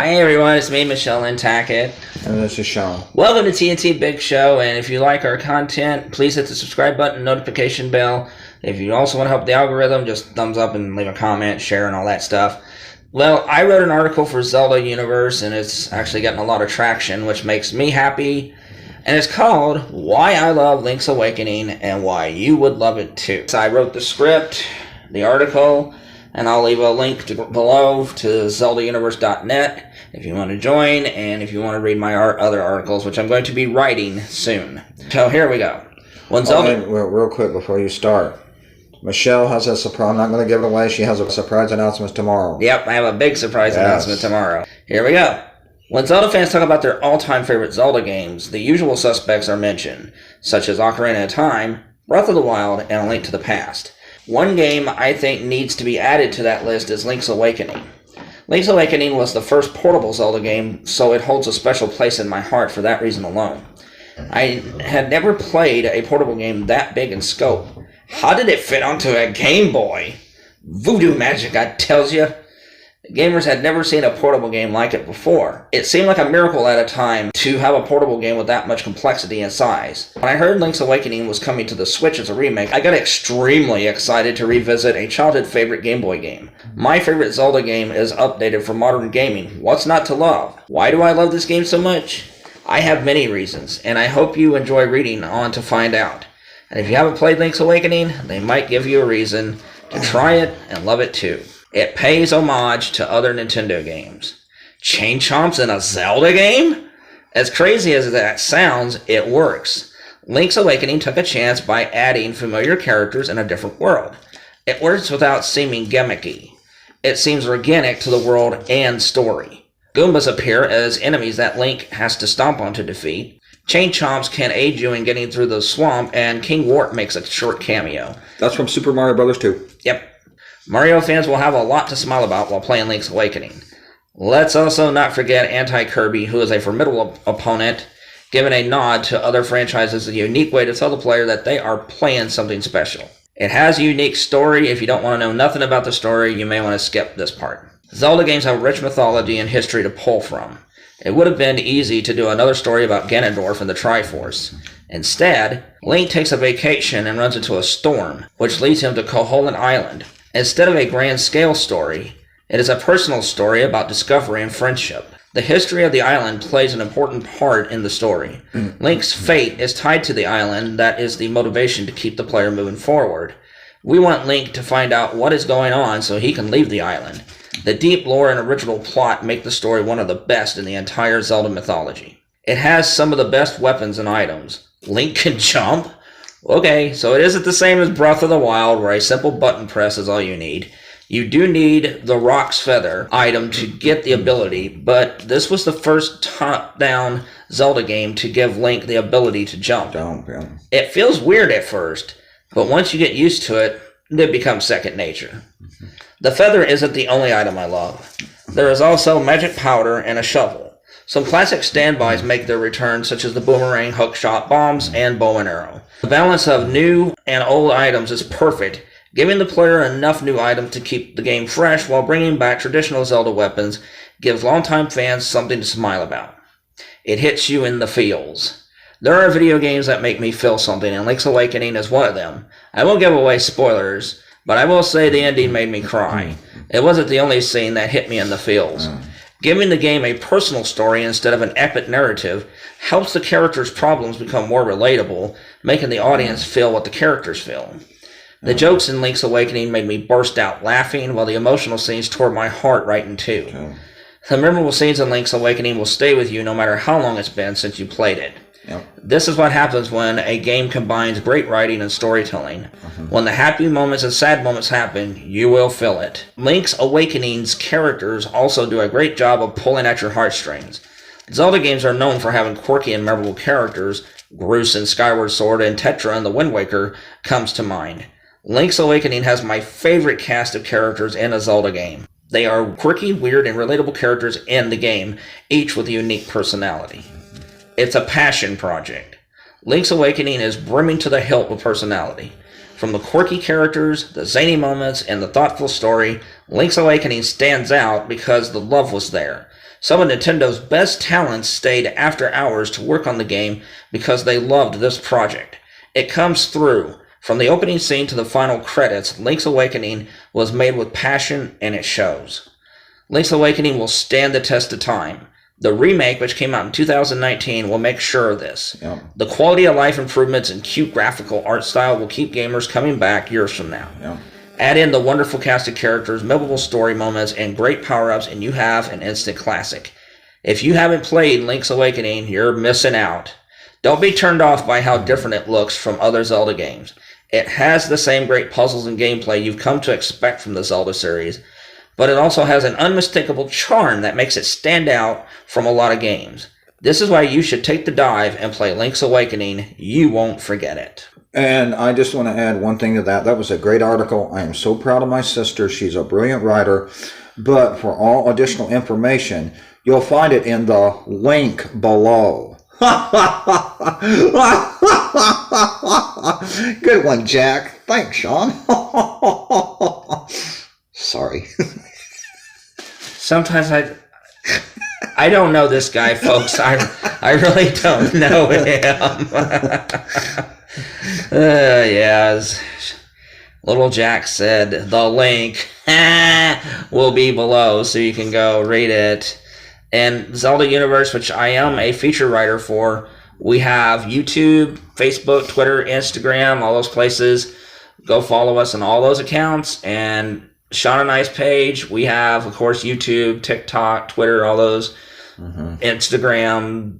Hi everyone, it's me, Lynn Tackett. And this is Shawn. Welcome to TNT Big Show, and if you like our content, please hit the subscribe button, notification bell. If you also want to help the algorithm, just thumbs up and leave a comment, share, and all that stuff. Well, I wrote an article for Zelda Universe, and it's actually getting a lot of traction, which makes me happy. And it's called Why I Love Link's Awakening and Why You Would Love It Too. So I wrote the script, the article, and I'll leave a link below to ZeldaUniverse.net if you want to join, and if you want to read my other articles, which I'm going to be writing soon. So here we go. Real quick before you start. Michelle has a surprise. I'm not going to give it away. She has a surprise announcement tomorrow. Yep, I have a big surprise announcement tomorrow. Here we go. When Zelda fans talk about their all-time favorite Zelda games, the usual suspects are mentioned, such as Ocarina of Time, Breath of the Wild, and A Link to the Past. One game I think needs to be added to that list is Link's Awakening. Link's Awakening was the first portable Zelda game, so it holds a special place in my heart for that reason alone. I had never played a portable game that big in scope. How did it fit onto a Game Boy? Voodoo magic, I tells you. Gamers had never seen a portable game like it before. It seemed like a miracle at a time to have a portable game with that much complexity and size. When I heard Link's Awakening was coming to the Switch as a remake, I got extremely excited to revisit a childhood favorite Game Boy game. My favorite Zelda game is updated for modern gaming. What's not to love? Why do I love this game so much? I have many reasons, and I hope you enjoy reading on to find out. And if you haven't played Link's Awakening, they might give you a reason to try it and love it too. It pays homage to other Nintendo games. Chain Chomps in a Zelda game? As crazy as that sounds, it works. Link's Awakening took a chance by adding familiar characters in a different world. It works without seeming gimmicky. It seems organic to the world and story. Goombas appear as enemies that Link has to stomp on to defeat. Chain Chomps can aid you in getting through the swamp, and King Warp makes a short cameo. That's from Super Mario Bros. 2. Yep. Mario fans will have a lot to smile about while playing Link's Awakening. Let's also not forget Anti-Kirby, who is a formidable opponent, giving a nod to other franchises, a unique way to tell the player that they are playing something special. It has a unique story. If you don't want to know nothing about the story, you may want to skip this part. Zelda games have rich mythology and history to pull from. It would have been easy to do another story about Ganondorf and the Triforce. Instead, Link takes a vacation and runs into a storm, which leads him to Koholint Island. Instead of a grand-scale story, it is a personal story about discovery and friendship. The history of the island plays an important part in the story. Link's fate is tied to the island. That is the motivation to keep the player moving forward. We want Link to find out what is going on so he can leave the island. The deep lore and original plot make the story one of the best in the entire Zelda mythology. It has some of the best weapons and items. Link can jump? Okay, so it isn't the same as Breath of the Wild, where a simple button press is all you need. You do need the Rock's Feather item to get the ability, but this was the first top-down Zelda game to give Link the ability to jump. It feels weird at first, but once you get used to it, it becomes second nature. The feather isn't the only item I love. There is also magic powder and a shovel. Some classic standbys make their return, such as the boomerang, hookshot bombs, and bow and arrow. The balance of new and old items is perfect, giving the player enough new items to keep the game fresh while bringing back traditional Zelda weapons gives longtime fans something to smile about. It hits you in the feels. There are video games that make me feel something, and Link's Awakening is one of them. I won't give away spoilers, but I will say the ending made me cry. It wasn't the only scene that hit me in the feels. Giving the game a personal story instead of an epic narrative helps the characters' problems become more relatable, making the audience feel what the characters feel. The jokes in Link's Awakening made me burst out laughing, while the emotional scenes tore my heart right in two. The memorable scenes in Link's Awakening will stay with you no matter how long it's been since you played it. This is what happens when a game combines great writing and storytelling. When the happy moments and sad moments happen, you will feel it. Link's Awakening's characters also do a great job of pulling at your heartstrings. Zelda games are known for having quirky and memorable characters. Groose in Skyward Sword and Tetra in The Wind Waker comes to mind. Link's Awakening has my favorite cast of characters in a Zelda game. They are quirky, weird, and relatable characters in the game, each with a unique personality. It's a passion project. Link's Awakening is brimming to the hilt with personality. From the quirky characters, the zany moments, and the thoughtful story, Link's Awakening stands out because the love was there. Some of Nintendo's best talents stayed after hours to work on the game because they loved this project. It comes through. From the opening scene to the final credits, Link's Awakening was made with passion, and it shows. Link's Awakening will stand the test of time. The remake, which came out in 2019, will make sure of this. Yep. The quality of life improvements and cute graphical art style will keep gamers coming back years from now. Yep. Add in the wonderful cast of characters, memorable story moments, and great power-ups, and you have an instant classic. If you haven't played Link's Awakening, you're missing out. Don't be turned off by how different it looks from other Zelda games. It has the same great puzzles and gameplay you've come to expect from the Zelda series, but it also has an unmistakable charm that makes it stand out from a lot of games. This is why you should take the dive and play Link's Awakening. You won't forget it. And I just want to add one thing to that. That was a great article. I am so proud of my sister. She's a brilliant writer. But for all additional information, you'll find it in the link below. Good one, Jack. Thanks, Shawn. Sorry. Sometimes I don't know this guy, folks. I really don't know him. Yeah, as little Jack said, the link will be below, so you can go read it. And Zelda Universe, which I am a feature writer for, we have YouTube, Facebook, Twitter, Instagram, all those places. Go follow us on all those accounts. And Shawn and I's page, we have, of course, YouTube, TikTok, Twitter, all those, Instagram,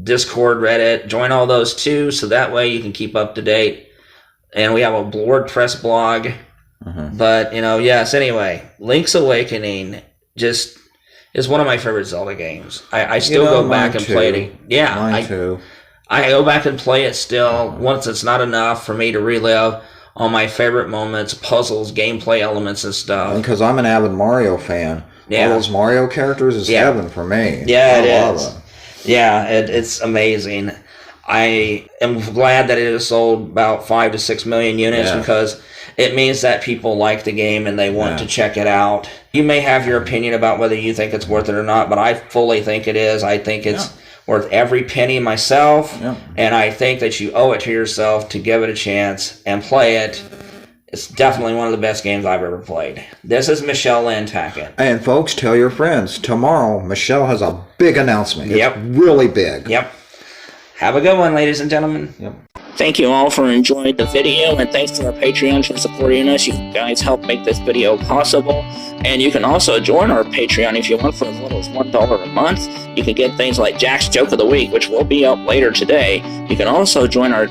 Discord, Reddit. Join all those too, so that way you can keep up to date. And we have a WordPress blog. But, yes, anyway, Link's Awakening just is one of my favorite Zelda games. I still go back and play it. Yeah, mine too. I go back and play it still. Once it's not enough for me to relive all my favorite moments, puzzles, gameplay elements, and stuff. Because I'm an avid Mario fan. Yeah. All those Mario characters is heaven for me. Yeah, I it love is. it. Yeah, it's amazing. I am glad that it has sold about 5 to 6 million units because it means that people like the game and they want to check it out. You may have your opinion about whether you think it's worth it or not, but I fully think it is. I think it's worth every penny myself, and I think that you owe it to yourself to give it a chance and play it. It's definitely one of the best games I've ever played. This is Lynn Tackett. And folks, tell your friends. Tomorrow, Michelle has a big announcement. Yep. It's really big. Yep. Have a good one, ladies and gentlemen. Yep. Thank you all for enjoying the video, and thanks to our Patreons for supporting us. You guys help make this video possible. And you can also join our Patreon if you want for as little as $1 a month. You can get things like Jack's Joke of the Week, which will be up later today. You can also join our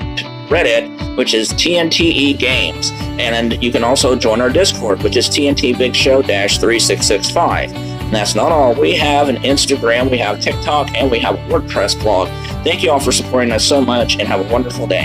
Reddit, which is TNTEgames. And you can also join our Discord, which is TNT Big Show -3665. And that's not all. We have an Instagram, we have TikTok, and we have a WordPress blog. Thank you all for supporting us so much, and have a wonderful day.